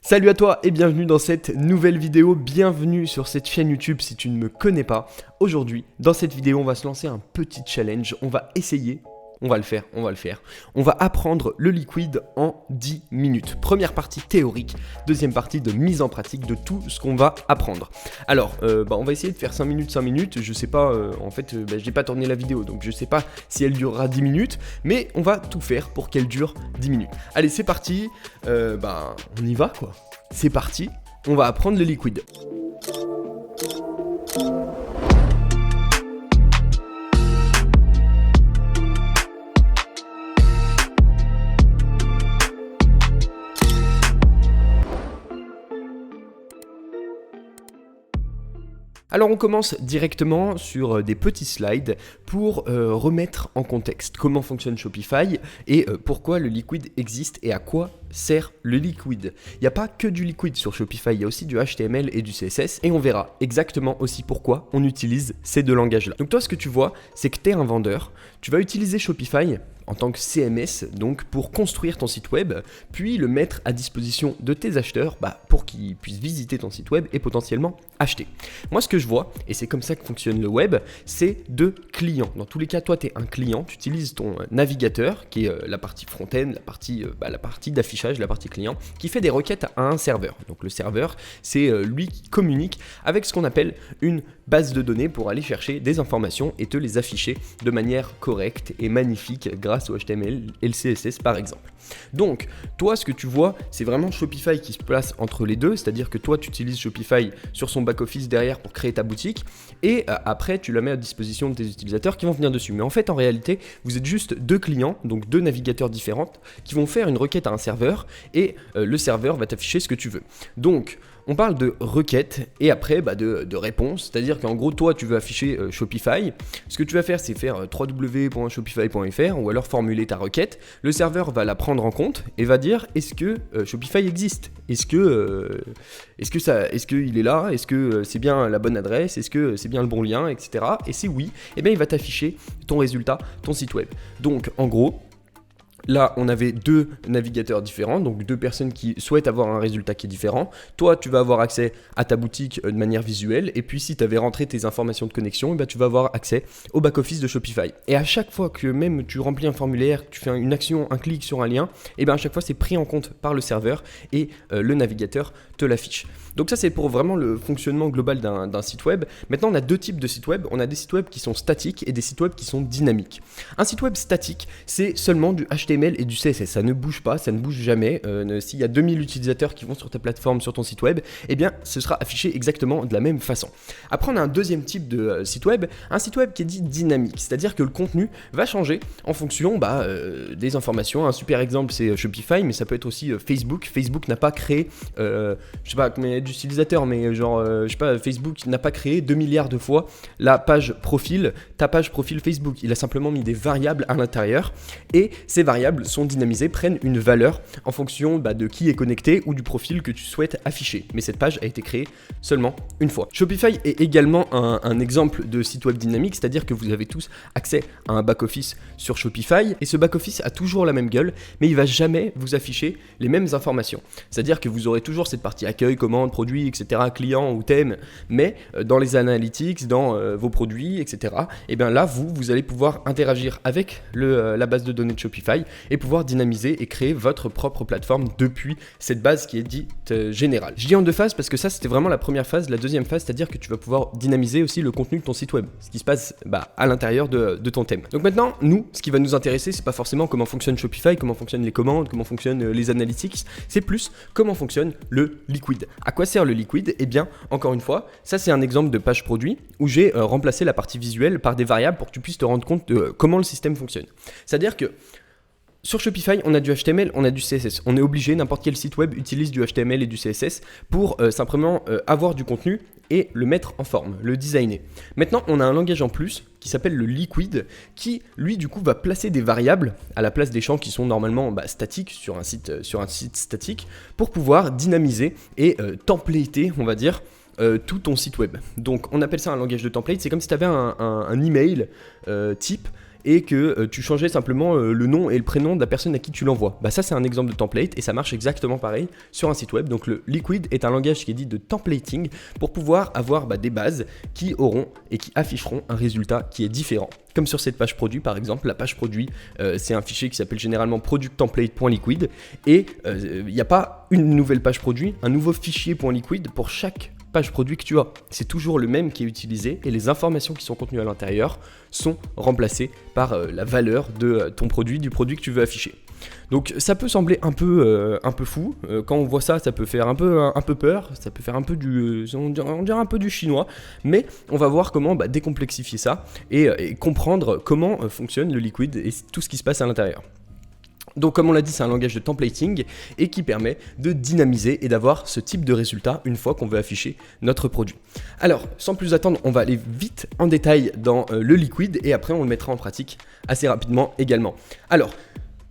Salut à toi et bienvenue dans cette nouvelle vidéo, bienvenue sur cette chaîne YouTube si tu ne me connais pas. Aujourd'hui, dans cette vidéo, on va se lancer un petit challenge, on va essayer, on va le faire. On va apprendre le liquide en 10 minutes. Première partie théorique, deuxième partie de mise en pratique de tout ce qu'on va apprendre. Alors, on va essayer de faire 5 minutes, je sais pas, j'ai pas tourné la vidéo, donc je sais pas si elle durera 10 minutes, mais on va tout faire pour qu'elle dure 10 minutes. Allez, c'est parti, on y va quoi. C'est parti, on va apprendre le liquide. Alors on commence directement sur des petits slides pour remettre en contexte comment fonctionne Shopify et pourquoi le liquide existe et à quoi sert le liquide. Il n'y a pas que du liquide sur Shopify, il y a aussi du HTML et du CSS et on verra exactement aussi pourquoi on utilise ces deux langages-là. Donc toi ce que tu vois, c'est que tu es un vendeur, tu vas utiliser Shopify en tant que CMS, donc pour construire ton site web, puis le mettre à disposition de tes acheteurs pour qu'ils puissent visiter ton site web et potentiellement acheter. Moi ce que je vois, et c'est comme ça que fonctionne le web, c'est deux clients. Dans tous les cas, toi tu es un client, tu utilises ton navigateur, qui est la partie front-end, la partie d'affichage, la partie client, qui fait des requêtes à un serveur. Donc le serveur, c'est lui qui communique avec ce qu'on appelle une base de données pour aller chercher des informations et te les afficher de manière correcte et magnifique grâce au HTML et le CSS par exemple. Donc, toi, ce que tu vois, c'est vraiment Shopify qui se place entre les deux, c'est-à-dire que toi, tu utilises Shopify sur son back-office derrière pour créer ta boutique et après, tu la mets à disposition de tes utilisateurs qui vont venir dessus. Mais en fait, en réalité, vous êtes juste deux clients, donc deux navigateurs différents qui vont faire une requête à un serveur et le serveur va t'afficher ce que tu veux. Donc, on parle de requête et après de réponse, c'est-à-dire qu'en gros, toi, tu veux afficher Shopify. Ce que tu vas faire, c'est faire www.shopify.fr ou alors formuler ta requête. Le serveur va la prendre en compte et va dire est-ce que Shopify existe ? Est-ce qu'il est là ? Est-ce que c'est bien la bonne adresse ? Est-ce que c'est bien le bon lien, etc. Et si oui, il va t'afficher ton résultat, ton site web. Donc, en gros, là, on avait deux navigateurs différents, donc deux personnes qui souhaitent avoir un résultat qui est différent. Toi, tu vas avoir accès à ta boutique de manière visuelle. Et puis, si tu avais rentré tes informations de connexion, tu vas avoir accès au back-office de Shopify. Et à chaque fois que même tu remplis un formulaire, tu fais une action, un clic sur un lien, à chaque fois, c'est pris en compte par le serveur et le navigateur te l'affiche. Donc ça, c'est pour vraiment le fonctionnement global d'un site web. Maintenant, on a deux types de sites web. On a des sites web qui sont statiques et des sites web qui sont dynamiques. Un site web statique, c'est seulement du HTML et du CSS. Ça ne bouge pas, ça ne bouge jamais. S'il y a 2000 utilisateurs qui vont sur ta plateforme, sur ton site web, ce sera affiché exactement de la même façon. Après, on a un deuxième type de site web, un site web qui est dit dynamique. C'est-à-dire que le contenu va changer en fonction des informations. Un super exemple, c'est Shopify, mais ça peut être aussi Facebook. Facebook n'a pas créé, je sais pas combien d'utilisateurs, mais Facebook n'a pas créé 2 milliards de fois la page profil, ta page profil Facebook. Il a simplement mis des variables à l'intérieur et ces variables sont dynamisées, prennent une valeur en fonction de qui est connecté ou du profil que tu souhaites afficher. Mais cette page a été créée seulement une fois. Shopify est également un exemple de site web dynamique, c'est-à-dire que vous avez tous accès à un back-office sur Shopify et ce back-office a toujours la même gueule, mais il va jamais vous afficher les mêmes informations. C'est-à-dire que vous aurez toujours cette partie accueil, commande, produit, etc., client ou thème, mais dans les analytics, dans vos produits, etc., là, vous allez pouvoir interagir avec la base de données de Shopify et pouvoir dynamiser et créer votre propre plateforme depuis cette base qui est dite générale. Je dis en deux phases parce que ça, c'était vraiment la première phase. La deuxième phase, c'est-à-dire que tu vas pouvoir dynamiser aussi le contenu de ton site web, ce qui se passe à l'intérieur de ton thème. Donc maintenant, nous, ce qui va nous intéresser, c'est pas forcément comment fonctionne Shopify, comment fonctionnent les commandes, comment fonctionnent les analytics, c'est plus comment fonctionne le liquide. À quoi sert le liquide ? Encore une fois, ça c'est un exemple de page produit où j'ai remplacé la partie visuelle par des variables pour que tu puisses te rendre compte de comment le système fonctionne. C'est-à-dire que sur Shopify, on a du HTML, on a du CSS. On est obligé, n'importe quel site web utilise du HTML et du CSS pour simplement avoir du contenu et le mettre en forme, le designer. Maintenant, on a un langage en plus qui s'appelle le liquide qui, lui, du coup, va placer des variables à la place des champs qui sont normalement statiques sur un site statique pour pouvoir dynamiser et templater, on va dire, tout ton site web. Donc, on appelle ça un langage de template. C'est comme si tu avais un email type et que tu changeais simplement le nom et le prénom de la personne à qui tu l'envoies. Bah ça c'est un exemple de template et ça marche exactement pareil sur un site web. Donc le Liquid est un langage qui est dit de templating pour pouvoir avoir des bases qui auront et qui afficheront un résultat qui est différent. Comme sur cette page produit par exemple, la page produit c'est un fichier qui s'appelle généralement producttemplate.liquid et il n'y a pas une nouvelle page produit, un nouveau fichier .liquid pour chaque page produit que tu as. C'est toujours le même qui est utilisé et les informations qui sont contenues à l'intérieur sont remplacées par la valeur de ton produit, du produit que tu veux afficher. Donc ça peut sembler un peu fou, quand on voit ça, ça peut faire un peu peur, ça peut faire un peu on dirait un peu du chinois, mais on va voir comment décomplexifier ça et comprendre comment fonctionne le Liquid et tout ce qui se passe à l'intérieur. Donc comme on l'a dit, c'est un langage de templating et qui permet de dynamiser et d'avoir ce type de résultat une fois qu'on veut afficher notre produit. Alors, sans plus attendre, on va aller vite en détail dans le Liquid et après on le mettra en pratique assez rapidement également. Alors,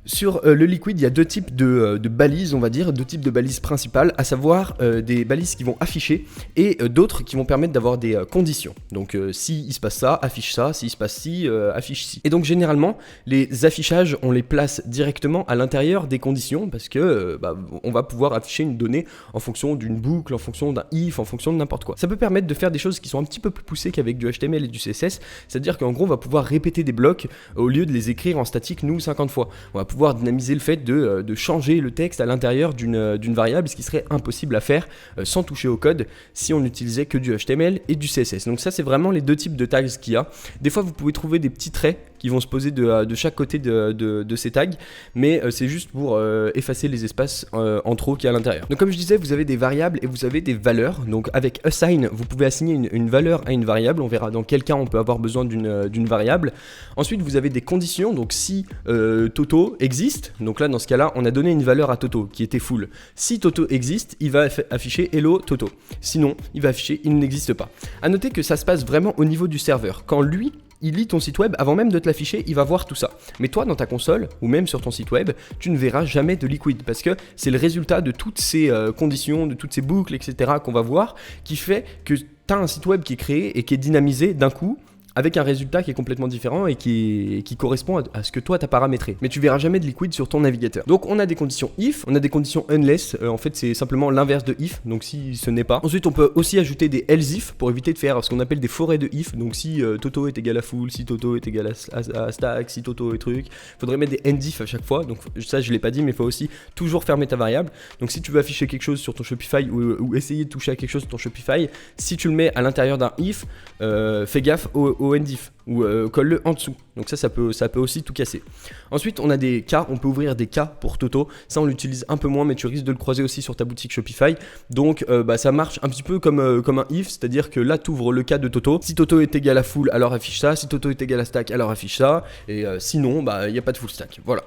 sur le Liquid, il y a deux types de balises, on va dire, deux types de balises principales, à savoir des balises qui vont afficher et d'autres qui vont permettre d'avoir des conditions. Donc si il se passe ça, affiche ça, s'il se passe ci, affiche ci. Et donc généralement, les affichages, on les place directement à l'intérieur des conditions parce que on va pouvoir afficher une donnée en fonction d'une boucle, en fonction d'un if, en fonction de n'importe quoi. Ça peut permettre de faire des choses qui sont un petit peu plus poussées qu'avec du HTML et du CSS, c'est-à-dire qu'en gros, on va pouvoir répéter des blocs au lieu de les écrire en statique, nous, 50 fois. On va pouvoir dynamiser le fait de changer le texte à l'intérieur d'une variable, ce qui serait impossible à faire sans toucher au code si on n'utilisait que du HTML et du CSS. Donc ça c'est vraiment les deux types de tags qu'il y a. Des fois vous pouvez trouver des petits traits qui vont se poser de chaque côté de ces tags, mais c'est juste pour effacer les espaces en trop qu'il y a à l'intérieur. Donc comme je disais, vous avez des variables et vous avez des valeurs. Donc avec assign, vous pouvez assigner une valeur à une variable. On verra dans quel cas on peut avoir besoin d'une variable. Ensuite vous avez des conditions. Donc si Toto existe, donc là dans ce cas-là on a donné une valeur à Toto qui était full. Si Toto existe, il va afficher hello Toto. Sinon il va afficher il n'existe pas. A noter que ça se passe vraiment au niveau du serveur. Quand lui il lit ton site web, avant même de te l'afficher, il va voir tout ça. Mais toi, dans ta console, ou même sur ton site web, tu ne verras jamais de Liquid, parce que c'est le résultat de toutes ces conditions, de toutes ces boucles, etc. qu'on va voir, qui fait que tu as un site web qui est créé et qui est dynamisé d'un coup, avec un résultat qui est complètement différent et qui correspond à ce que toi t'as paramétré. Mais tu verras jamais de Liquid sur ton navigateur. Donc on a des conditions if, on a des conditions unless, en fait c'est simplement l'inverse de if, donc si ce n'est pas. Ensuite on peut aussi ajouter des else if pour éviter de faire ce qu'on appelle des forêts de if, donc si Toto est égal à full, si Toto est égal à stack, si Toto est truc, faudrait mettre des end if à chaque fois, donc ça je l'ai pas dit mais il faut aussi toujours fermer ta variable. Donc si tu veux afficher quelque chose sur ton Shopify ou essayer de toucher à quelque chose sur ton Shopify, si tu le mets à l'intérieur d'un if, fais gaffe au end if ou colle-le en dessous. Donc ça peut aussi tout casser. Ensuite on a des cas, on peut ouvrir des cas pour Toto. Ça on l'utilise un peu moins mais tu risques de le croiser aussi sur ta boutique Shopify. Donc ça marche un petit peu comme un if, c'est-à-dire que là tu ouvres le cas de Toto. Si Toto est égal à full alors affiche ça, si Toto est égal à stack alors affiche ça, et sinon il n'y a pas de full stack. Voilà.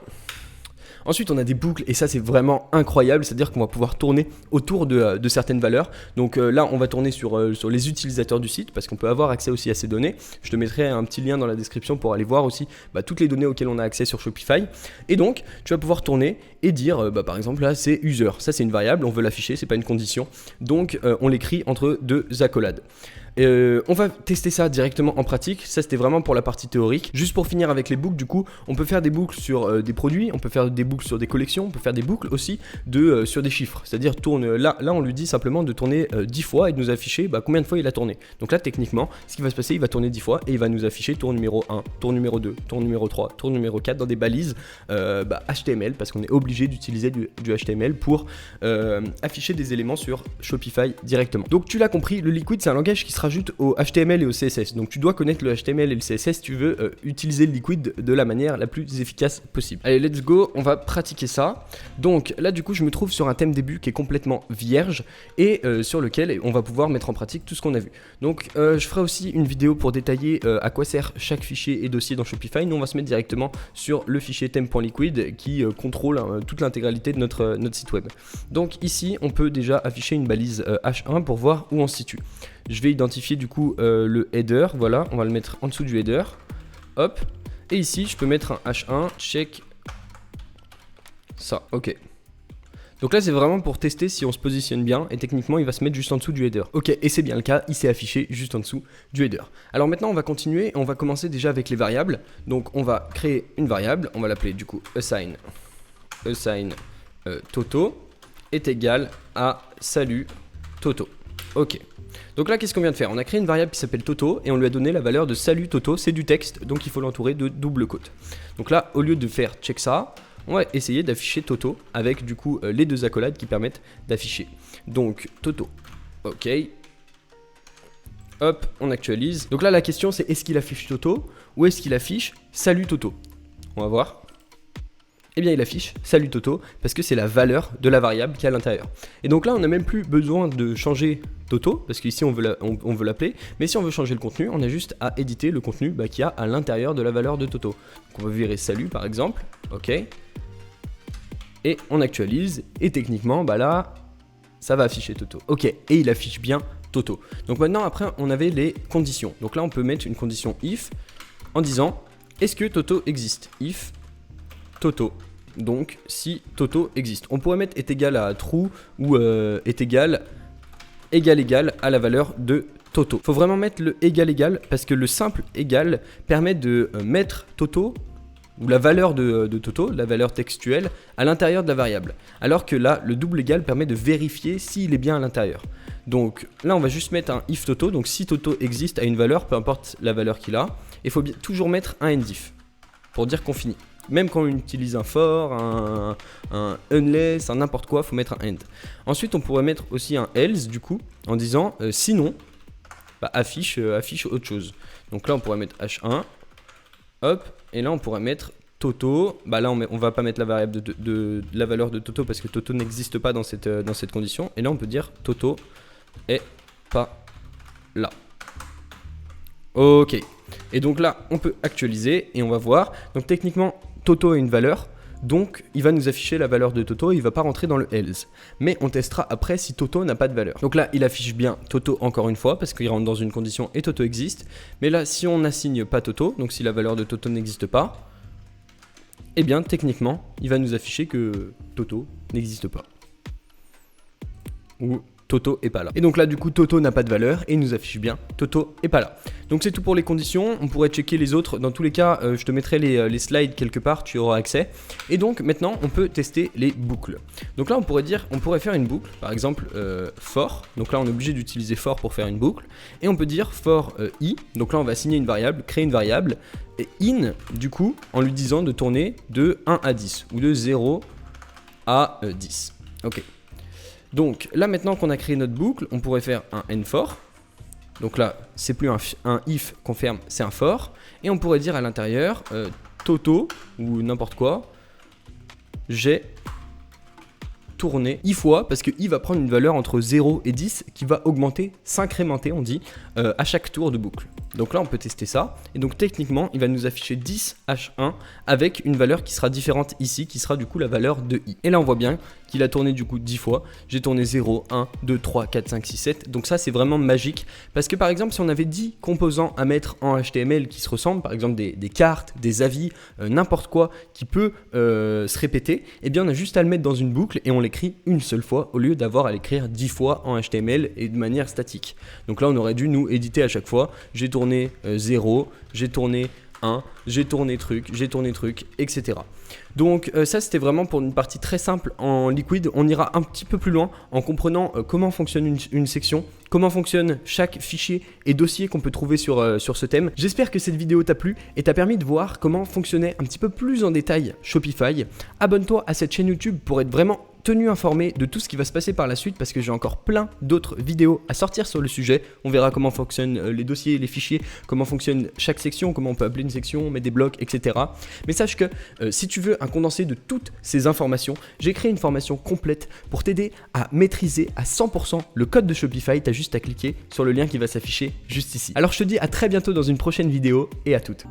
Ensuite, on a des boucles et ça, c'est vraiment incroyable. C'est-à-dire qu'on va pouvoir tourner autour de certaines valeurs. Donc là, on va tourner sur les utilisateurs du site parce qu'on peut avoir accès aussi à ces données. Je te mettrai un petit lien dans la description pour aller voir aussi toutes les données auxquelles on a accès sur Shopify. Et donc, tu vas pouvoir tourner et dire, par exemple, là, c'est user. Ça, c'est une variable. On veut l'afficher, c'est pas une condition. Donc, on l'écrit entre deux accolades. On va tester ça directement en pratique. Ça c'était vraiment pour la partie théorique. Juste pour finir avec les boucles, du coup on peut faire des boucles sur des produits, on peut faire des boucles sur des collections, on peut faire des boucles aussi sur des chiffres. C'est-à-dire tourne là on lui dit simplement de tourner 10 fois et de nous afficher combien de fois il a tourné. Donc là techniquement ce qui va se passer, il va tourner 10 fois et il va nous afficher tour numéro 1, tour numéro 2, tour numéro 3, tour numéro 4 dans des balises HTML parce qu'on est obligé d'utiliser du HTML pour afficher des éléments sur Shopify directement. Donc tu l'as compris, le Liquid c'est un langage qui sera rajoute au HTML et au CSS. Donc tu dois connaître le HTML et le CSS si tu veux utiliser le Liquid de la manière la plus efficace possible. Allez, let's go, on va pratiquer ça. Donc là du coup je me trouve sur un thème début qui est complètement vierge et sur lequel on va pouvoir mettre en pratique tout ce qu'on a vu. Donc je ferai aussi une vidéo pour détailler à quoi sert chaque fichier et dossier dans Shopify. Nous on va se mettre directement sur le fichier theme.liquid qui contrôle toute l'intégralité de notre site web. Donc ici on peut déjà afficher une balise H1 pour voir où on se situe. Je vais identifier du coup le header, voilà, on va le mettre en dessous du header, hop, et ici je peux mettre un H1, check ça, ok. Donc là c'est vraiment pour tester si on se positionne bien et techniquement il va se mettre juste en dessous du header. Ok, et c'est bien le cas, il s'est affiché juste en dessous du header. Alors maintenant on va continuer, on va commencer déjà avec les variables. Donc on va créer une variable, on va l'appeler du coup assign Toto est égal à salut Toto. Ok. Donc là, qu'est-ce qu'on vient de faire? On a créé une variable qui s'appelle Toto et on lui a donné la valeur de salut Toto, c'est du texte, donc il faut l'entourer de double quote. Donc là, au lieu de faire check ça, on va essayer d'afficher Toto avec du coup les deux accolades qui permettent d'afficher. Donc Toto, ok. Hop, on actualise. Donc là, la question c'est est-ce qu'il affiche Toto ou est-ce qu'il affiche salut Toto? On va voir. Eh bien il affiche salut Toto parce que c'est la valeur de la variable qui est à l'intérieur. Et donc là on n'a même plus besoin de changer Toto parce qu'ici on veut l'appeler, mais si on veut changer le contenu, on a juste à éditer le contenu qu'il y a à l'intérieur de la valeur de Toto. Donc on va virer salut par exemple, ok, et on actualise et techniquement là ça va afficher Toto, ok, et il affiche bien Toto. Donc maintenant après on avait les conditions, donc là on peut mettre une condition if en disant est-ce que Toto existe, if Toto. Donc si Toto existe, on pourrait mettre est égal à true ou est égal à la valeur de Toto. Faut vraiment mettre le égal parce que le simple égal permet de mettre Toto ou la valeur de Toto, la valeur textuelle, à l'intérieur de la variable. Alors que là, le double égal permet de vérifier s'il est bien à l'intérieur. Donc là, on va juste mettre un if Toto. Donc si Toto existe à une valeur, peu importe la valeur qu'il a, il faut toujours mettre un end if pour dire qu'on finit. Même quand on utilise un for, un unless, un n'importe quoi, il faut mettre un end. Ensuite, on pourrait mettre aussi un else du coup, en disant sinon, affiche autre chose. Donc là, on pourrait mettre h1, hop, et là, on pourrait mettre Toto. Là, on va pas mettre la variable de la valeur de Toto parce que Toto n'existe pas dans cette condition. Et là, on peut dire Toto est pas là. Ok. Et donc là, on peut actualiser et on va voir. Donc techniquement, Toto a une valeur, donc il va nous afficher la valeur de Toto, il va pas rentrer dans le else. Mais on testera après si Toto n'a pas de valeur. Donc là, il affiche bien Toto encore une fois, parce qu'il rentre dans une condition et Toto existe. Mais là, si on n'assigne pas Toto, donc si la valeur de Toto n'existe pas, eh bien techniquement, il va nous afficher que Toto n'existe pas. Ou Toto est pas là. Et donc là du coup Toto n'a pas de valeur et il nous affiche bien Toto est pas là. Donc c'est tout pour les conditions, on pourrait checker les autres, dans tous les cas je te mettrai les slides quelque part, tu auras accès. Et donc maintenant on peut tester les boucles. Donc là on pourrait faire une boucle, par exemple for, donc là on est obligé d'utiliser for pour faire une boucle. Et on peut dire for i, donc là on va assigner une variable, créer une variable, et in du coup en lui disant de tourner de 1 à 10 ou de 0 à 10. Ok. Donc là maintenant qu'on a créé notre boucle, on pourrait faire un end for. Donc là c'est plus un if qu'on ferme, c'est un for. Et on pourrait dire à l'intérieur Toto ou n'importe quoi, j'ai tourné i fois, parce que i va prendre une valeur entre 0 et 10 qui va augmenter, s'incrémenter on dit, à chaque tour de boucle. Donc là on peut tester ça, et donc techniquement il va nous afficher 10 h1 avec une valeur qui sera différente ici, qui sera du coup la valeur de i. Et là on voit bien qu'il a tourné du coup 10 fois, j'ai tourné 0, 1, 2, 3, 4, 5, 6, 7, donc ça c'est vraiment magique, parce que par exemple si on avait 10 composants à mettre en HTML qui se ressemblent, par exemple des cartes, des avis, n'importe quoi qui peut se répéter, et bien on a juste à le mettre dans une boucle et on l'écrit une seule fois au lieu d'avoir à l'écrire 10 fois en HTML et de manière statique. Donc là on aurait dû nous éditer à chaque fois, j'ai tourné 0, j'ai tourné 1, j'ai tourné truc, etc. Donc ça c'était vraiment pour une partie très simple en Liquid. On ira un petit peu plus loin en comprenant comment fonctionne une section, comment fonctionne chaque fichier et dossier qu'on peut trouver sur ce thème. J'espère que cette vidéo t'a plu et t'a permis de voir comment fonctionnait un petit peu plus en détail Shopify. Abonne-toi à cette chaîne YouTube pour être vraiment tenu informé de tout ce qui va se passer par la suite, parce que j'ai encore plein d'autres vidéos à sortir sur le sujet. On verra comment fonctionnent les dossiers, les fichiers, comment fonctionne chaque section, comment on peut appeler une section, mettre des blocs, etc. Mais sache que si tu veux un condensé de toutes ces informations, j'ai créé une formation complète pour t'aider à maîtriser à 100% le code de Shopify. Tu as juste à cliquer sur le lien qui va s'afficher juste ici. Alors je te dis à très bientôt dans une prochaine vidéo et à toutes.